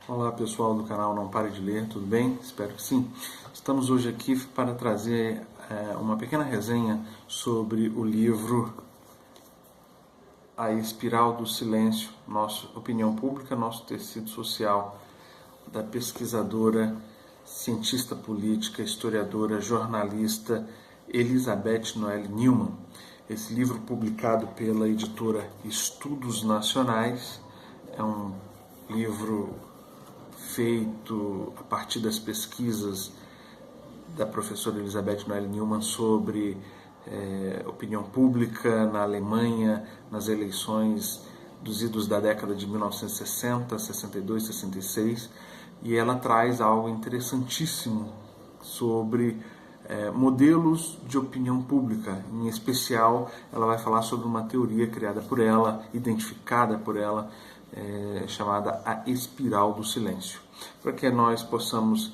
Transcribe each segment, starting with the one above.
Olá pessoal do canal Não Pare de Ler, tudo bem? Espero que sim. Estamos hoje aqui para trazer uma pequena resenha sobre o livro A Espiral do Silêncio, nossa opinião pública, nosso tecido social, da pesquisadora, cientista política, historiadora, jornalista Elizabeth Noelle Neumann. Esse livro, publicado pela editora Estudos Nacionais, é um livro feito a partir das pesquisas da professora Elizabeth Noelle Neumann sobre opinião pública na Alemanha, nas eleições dos idos da década de 1960, 62, 66, e ela traz algo interessantíssimo sobre modelos de opinião pública. Em especial, ela vai falar sobre uma teoria criada por ela, identificada por ela, chamada a espiral do silêncio. Para que nós possamos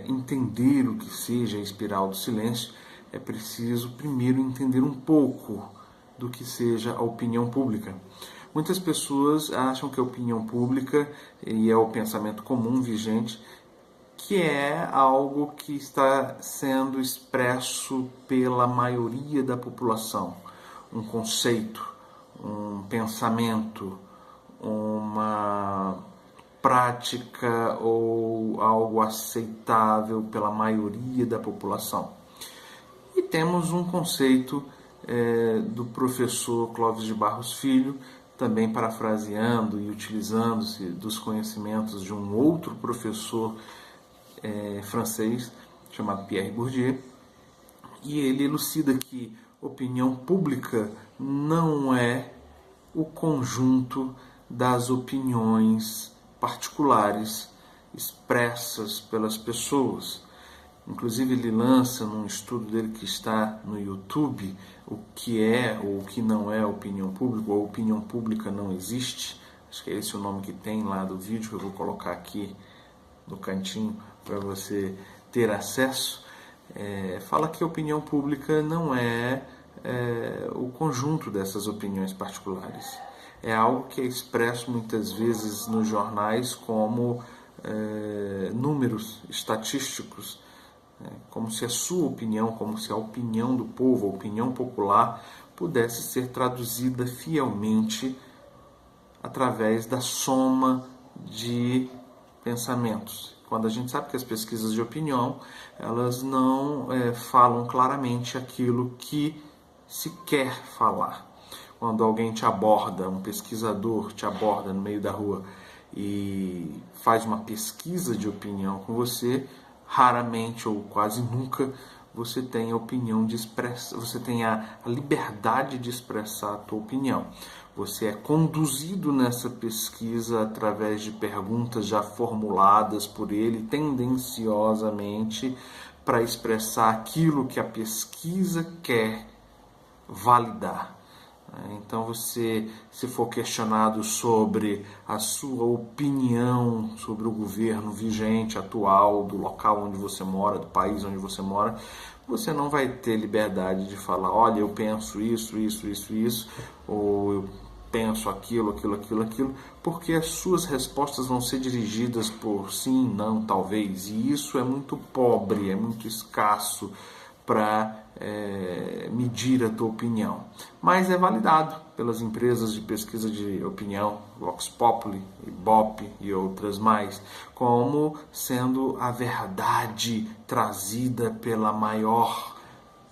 entender o que seja a espiral do silêncio, é preciso primeiro entender um pouco do que seja a opinião pública. Muitas pessoas acham que a opinião pública, e é o pensamento comum vigente, que é algo que está sendo expresso pela maioria da população, um conceito, um pensamento, uma prática ou algo aceitável pela maioria da população. E temos um conceito do professor Clóvis de Barros Filho, também parafraseando e utilizando-se dos conhecimentos de um outro professor francês chamado Pierre Bourdieu, e ele elucida que opinião pública não é o conjunto das opiniões particulares expressas pelas pessoas. Inclusive ele lança num estudo dele que está no YouTube o que é ou o que não é opinião pública, ou opinião pública não existe. Acho que é esse o nome que tem lá do vídeo, que eu vou colocar aqui no cantinho para você ter acesso. Fala que a opinião pública não é o conjunto dessas opiniões particulares. É algo que é expresso muitas vezes nos jornais como números estatísticos, como se a sua opinião, como se a opinião do povo, a opinião popular, pudesse ser traduzida fielmente através da soma de pensamentos. Quando a gente sabe que as pesquisas de opinião, elas não falam claramente aquilo que se quer falar. Quando alguém te aborda, um pesquisador te aborda no meio da rua e faz uma pesquisa de opinião com você, raramente ou quase nunca você tem a opinião de expressar, você tem a liberdade de expressar a tua opinião. Você é conduzido nessa pesquisa através de perguntas já formuladas por ele tendenciosamente para expressar aquilo que a pesquisa quer validar. Então você, se for questionado sobre a sua opinião sobre o governo vigente, atual, do local onde você mora, do país onde você mora, você não vai ter liberdade de falar, olha, eu penso isso, ou eu penso aquilo, porque as suas respostas vão ser dirigidas por sim, não, talvez, e isso é muito pobre, é muito escasso para medir a tua opinião. Mas é validado pelas empresas de pesquisa de opinião, Vox Populi, Ibope e outras mais, como sendo a verdade trazida pela maior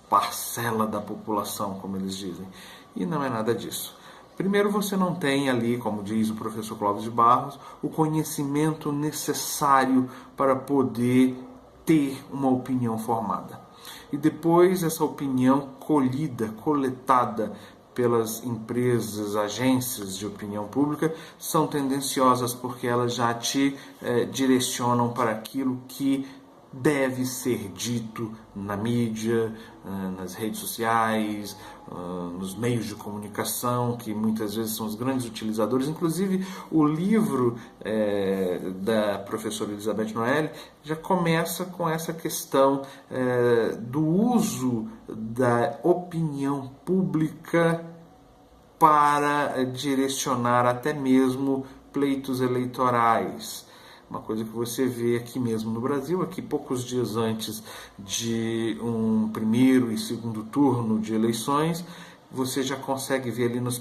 parcela da população, como eles dizem. E não é nada disso. Primeiro, você não tem ali, como diz o professor Clóvis de Barros, o conhecimento necessário para poder ter uma opinião formada. E depois essa opinião coletada pelas empresas, agências de opinião pública, são tendenciosas porque elas já te direcionam para aquilo que deve ser dito na mídia, nas redes sociais, nos meios de comunicação, que muitas vezes são os grandes utilizadores. Inclusive, o livro da professora Elizabeth Noelle já começa com essa questão do uso da opinião pública para direcionar até mesmo pleitos eleitorais. uma coisa que você vê aqui mesmo no Brasil, aqui poucos dias antes de um primeiro e segundo turno de eleições, você já consegue ver ali nos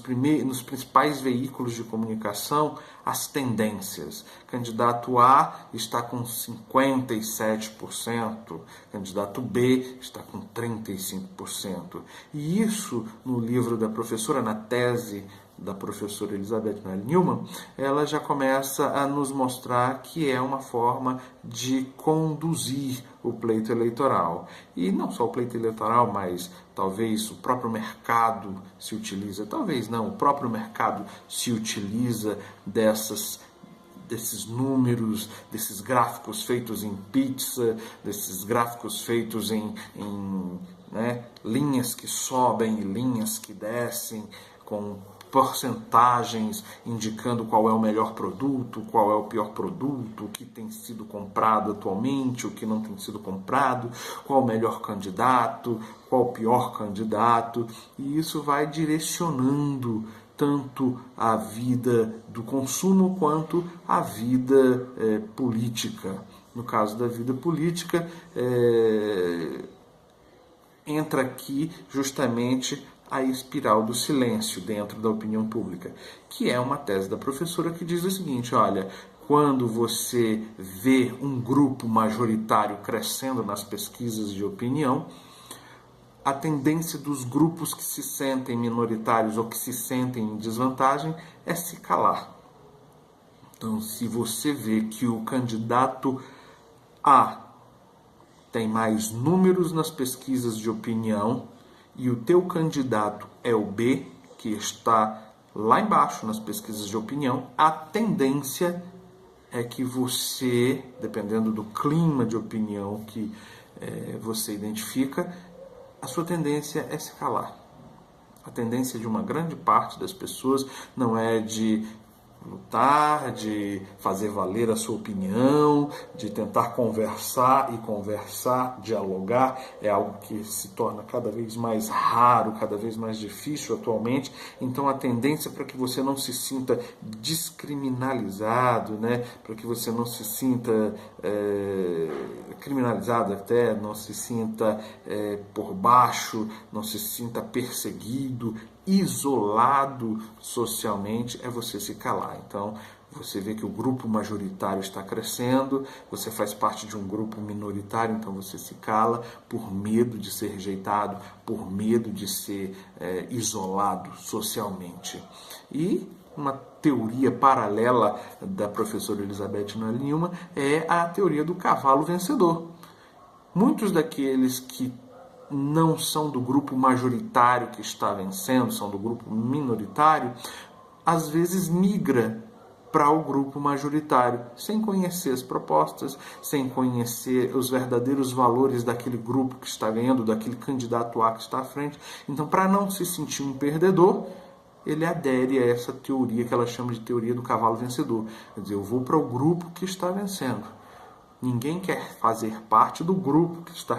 principais veículos de comunicação as tendências. Candidato A está com 57%, candidato B está com 35%. E isso, no livro da professora, na tese da professora Elizabeth Noelle Neumann, ela já começa a nos mostrar que é uma forma de conduzir o pleito eleitoral. E não só o pleito eleitoral, mas talvez o próprio mercado se utiliza, talvez não, o próprio mercado se utiliza desses números, desses gráficos feitos em pizza, desses gráficos feitos em linhas que sobem e linhas que descem, com porcentagens indicando qual é o melhor produto, qual é o pior produto, o que tem sido comprado atualmente, o que não tem sido comprado, qual o melhor candidato, qual o pior candidato, e isso vai direcionando tanto a vida do consumo quanto a vida política. No caso da vida política, entra aqui justamente a espiral do silêncio dentro da opinião pública, que é uma tese da professora que diz o seguinte: olha, quando você vê um grupo majoritário crescendo nas pesquisas de opinião, a tendência dos grupos que se sentem minoritários ou que se sentem em desvantagem é se calar. Então, se você vê que o candidato A tem mais números nas pesquisas de opinião e o teu candidato é o B, que está lá embaixo nas pesquisas de opinião, a tendência é que você, dependendo do clima de opinião que você identifica, a sua tendência é se calar. A tendência de uma grande parte das pessoas não é de lutar, de fazer valer a sua opinião, de tentar conversar, dialogar, é algo que se torna cada vez mais raro, cada vez mais difícil atualmente. Então a tendência para que você não se sinta descriminalizado, para que você não se sinta criminalizado até, não se sinta por baixo, não se sinta perseguido, isolado socialmente, é você se calar. Então, você vê que o grupo majoritário está crescendo, você faz parte de um grupo minoritário, então você se cala por medo de ser rejeitado, por medo de ser isolado socialmente. E uma teoria paralela da professora Elizabeth Noelle Neumann é a teoria do cavalo vencedor. Muitos daqueles que não são do grupo majoritário que está vencendo, são do grupo minoritário, às vezes migra para o grupo majoritário, sem conhecer as propostas, sem conhecer os verdadeiros valores daquele grupo que está ganhando, daquele candidato A que está à frente. Então, para não se sentir um perdedor, ele adere a essa teoria que ela chama de teoria do cavalo vencedor. Quer dizer, eu vou para o grupo que está vencendo. Ninguém quer fazer parte do grupo que está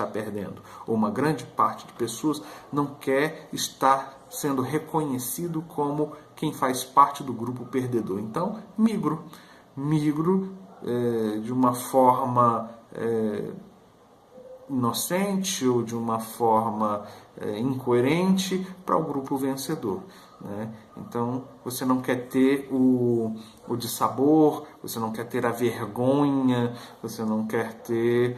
perdendo. Ou uma grande parte de pessoas não quer estar sendo reconhecido como quem faz parte do grupo perdedor. Então, migro de uma forma inocente ou de uma forma incoerente para o grupo vencedor. Então, você não quer ter o dissabor, você não quer ter a vergonha, você não quer ter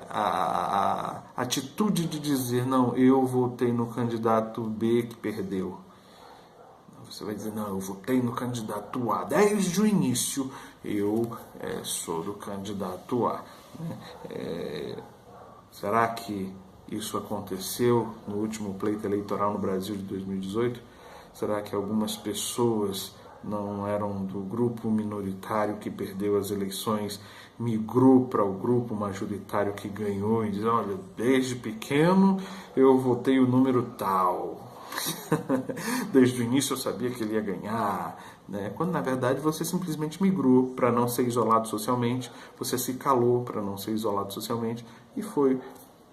a atitude de dizer, não, eu votei no candidato B que perdeu. Você vai dizer, não, eu votei no candidato A. Desde o início, eu sou do candidato A. Será que isso aconteceu no último pleito eleitoral no Brasil de 2018? Será que algumas pessoas não eram do grupo minoritário que perdeu as eleições, migrou para o grupo majoritário que ganhou e diz, olha, desde pequeno eu votei o número tal. Desde o início eu sabia que ele ia ganhar, quando na verdade você simplesmente migrou para não ser isolado socialmente, você se calou para não ser isolado socialmente e foi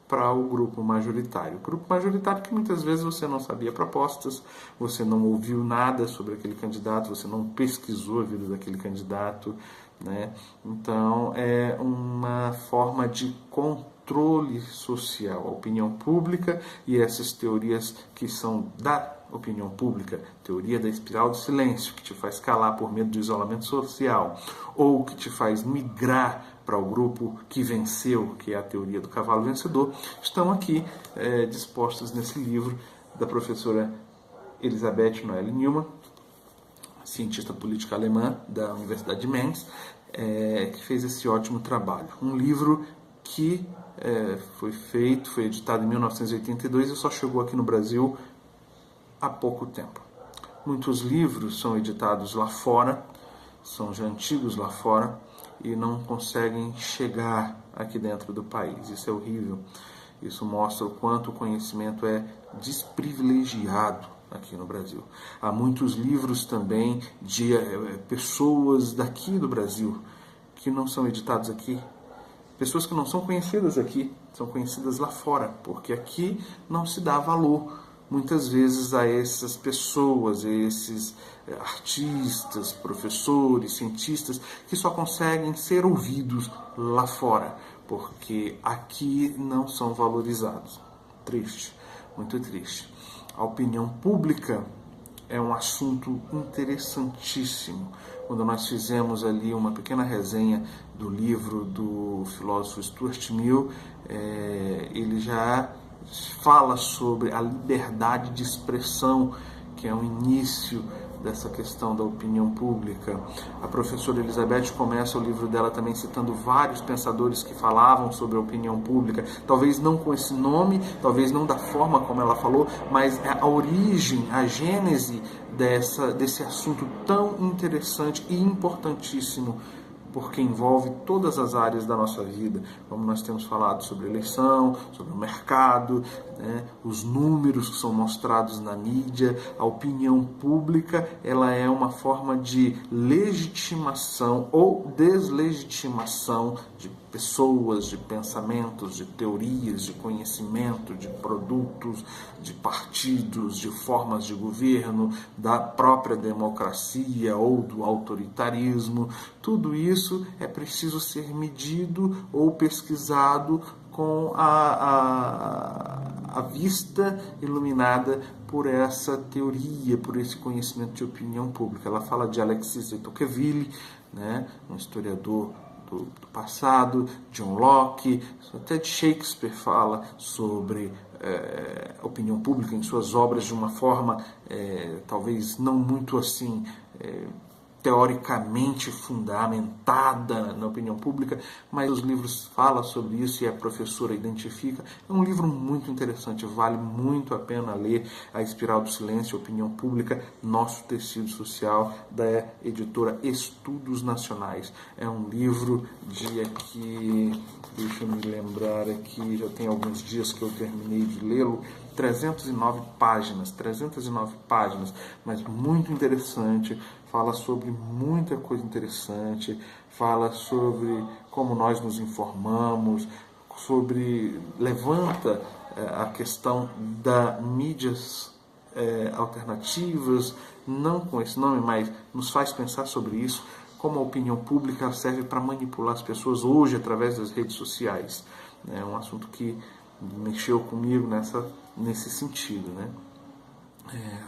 para o grupo majoritário. O grupo majoritário que muitas vezes você não sabia propostas, você não ouviu nada sobre aquele candidato, você não pesquisou a vida daquele candidato, né? Então, é uma forma de controle social, a opinião pública e essas teorias que são da opinião pública, teoria da espiral do silêncio, que te faz calar por medo do isolamento social, ou que te faz migrar para o grupo que venceu, que é a teoria do cavalo vencedor, estão aqui dispostas nesse livro da professora Elisabeth Noelle Neumann, cientista política alemã da Universidade de Mainz, que fez esse ótimo trabalho. Um livro que foi editado em 1982 e só chegou aqui no Brasil há pouco tempo. Muitos livros são editados lá fora, são já antigos lá fora, e não conseguem chegar aqui dentro do país. Isso é horrível. Isso mostra o quanto o conhecimento é desprivilegiado aqui no Brasil. Há muitos livros também de pessoas daqui do Brasil que não são editados aqui. Pessoas que não são conhecidas aqui, são conhecidas lá fora, porque aqui não se dá valor muitas vezes a essas pessoas, a esses artistas, professores, cientistas, que só conseguem ser ouvidos lá fora, porque aqui não são valorizados. Triste, muito triste. A opinião pública é um assunto interessantíssimo. Quando nós fizemos ali uma pequena resenha do livro do filósofo Stuart Mill, ele já fala sobre a liberdade de expressão, que é o início dessa questão da opinião pública. A professora Elisabeth começa o livro dela também citando vários pensadores que falavam sobre a opinião pública, talvez não com esse nome, talvez não da forma como ela falou, mas a origem, a gênese desse assunto tão interessante e importantíssimo, porque envolve todas as áreas da nossa vida, como nós temos falado sobre eleição, sobre o mercado, né, os números que são mostrados na mídia. A opinião pública, ela é uma forma de legitimação ou deslegitimação de pessoas, de pensamentos, de teorias, de conhecimento, de produtos, de partidos, de formas de governo, da própria democracia ou do autoritarismo. Tudo isso é preciso ser medido ou pesquisado com a vista iluminada por essa teoria, por esse conhecimento de opinião pública. Ela fala de Alexis de Tocqueville, né, um historiador do passado, John Locke, até de Shakespeare fala sobre opinião pública em suas obras de uma forma talvez não muito assim teoricamente fundamentada na opinião pública, mas os livros falam sobre isso e a professora identifica. É um livro muito interessante, vale muito a pena ler. A Espiral do Silêncio, Opinião Pública, Nosso Tecido Social, da editora Estudos Nacionais. É um livro que, deixa eu me lembrar aqui, já tem alguns dias que eu terminei de lê-lo, 309 páginas, mas muito interessante, fala sobre muita coisa interessante, fala sobre como nós nos informamos, levanta a questão das mídias alternativas, não com esse nome, mas nos faz pensar sobre isso, como a opinião pública serve para manipular as pessoas hoje através das redes sociais. É um assunto que mexeu comigo nesse sentido, né?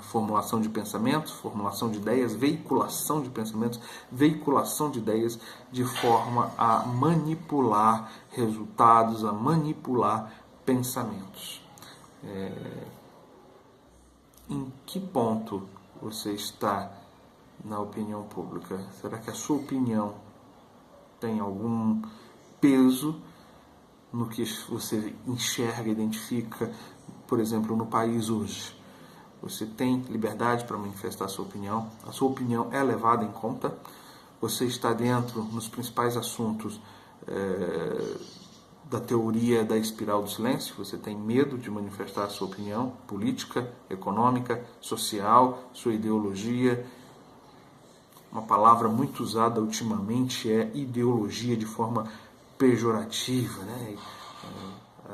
Formulação de pensamentos, formulação de ideias, veiculação de pensamentos, veiculação de ideias de forma a manipular resultados, a manipular pensamentos. Em que ponto você está na opinião pública? Será que a sua opinião tem algum peso no que você enxerga, identifica, por exemplo, no país hoje? Você tem liberdade para manifestar a sua opinião é levada em conta, você está dentro, nos principais assuntos da teoria da espiral do silêncio, você tem medo de manifestar a sua opinião política, econômica, social, sua ideologia. Uma palavra muito usada ultimamente é ideologia de forma pejorativa, né?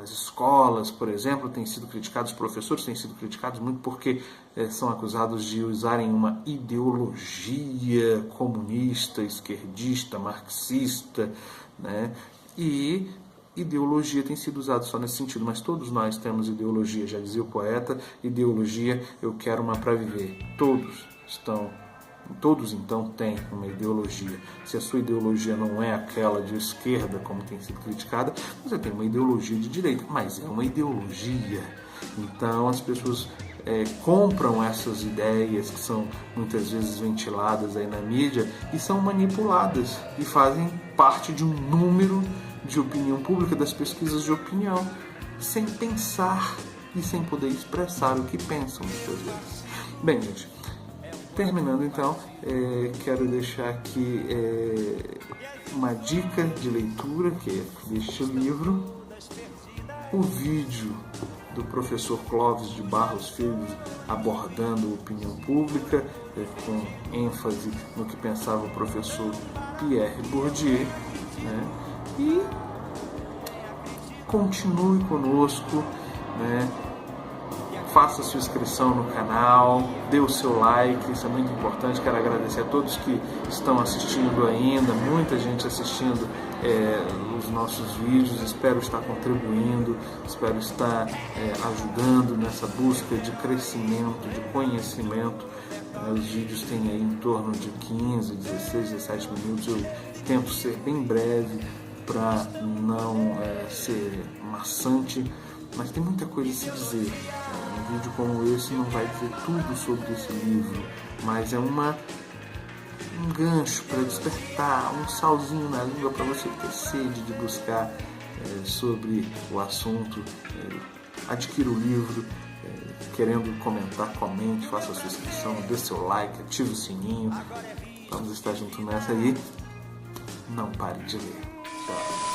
as escolas, por exemplo, têm sido criticados, os professores têm sido criticados muito porque são acusados de usarem uma ideologia comunista, esquerdista, marxista, né? E ideologia tem sido usada só nesse sentido, mas todos nós temos ideologia, já dizia o poeta, ideologia, eu quero uma para viver. Todos então têm uma ideologia. Se a sua ideologia não é aquela de esquerda, como tem sido criticada, você tem uma ideologia de direita, mas é uma ideologia. Então as pessoas compram essas ideias que são muitas vezes ventiladas aí na mídia e são manipuladas e fazem parte de um número de opinião pública, das pesquisas de opinião, sem pensar e sem poder expressar o que pensam muitas vezes. Bem, gente, terminando então, quero deixar aqui uma dica de leitura, que é deste livro, o vídeo do professor Clóvis de Barros Filho abordando a opinião pública, com ênfase no que pensava o professor Pierre Bourdieu, né? E continue conosco, né? Faça sua inscrição no canal, dê o seu like, isso é muito importante. Quero agradecer a todos que estão assistindo ainda, muita gente assistindo os nossos vídeos. Espero estar contribuindo, espero estar ajudando nessa busca de crescimento, de conhecimento. Os vídeos têm aí em torno de 15, 16, 17 minutos. Eu tento ser bem breve para não ser maçante, mas tem muita coisa a se dizer. Um vídeo como esse não vai dizer tudo sobre esse livro, mas é um gancho para despertar, um salzinho na língua para você ter sede de buscar sobre o assunto. Adquira o livro, querendo comentar, comente, faça a sua inscrição, dê seu like, ative o sininho. Vamos estar juntos nessa aí. Não pare de ler. Tchau.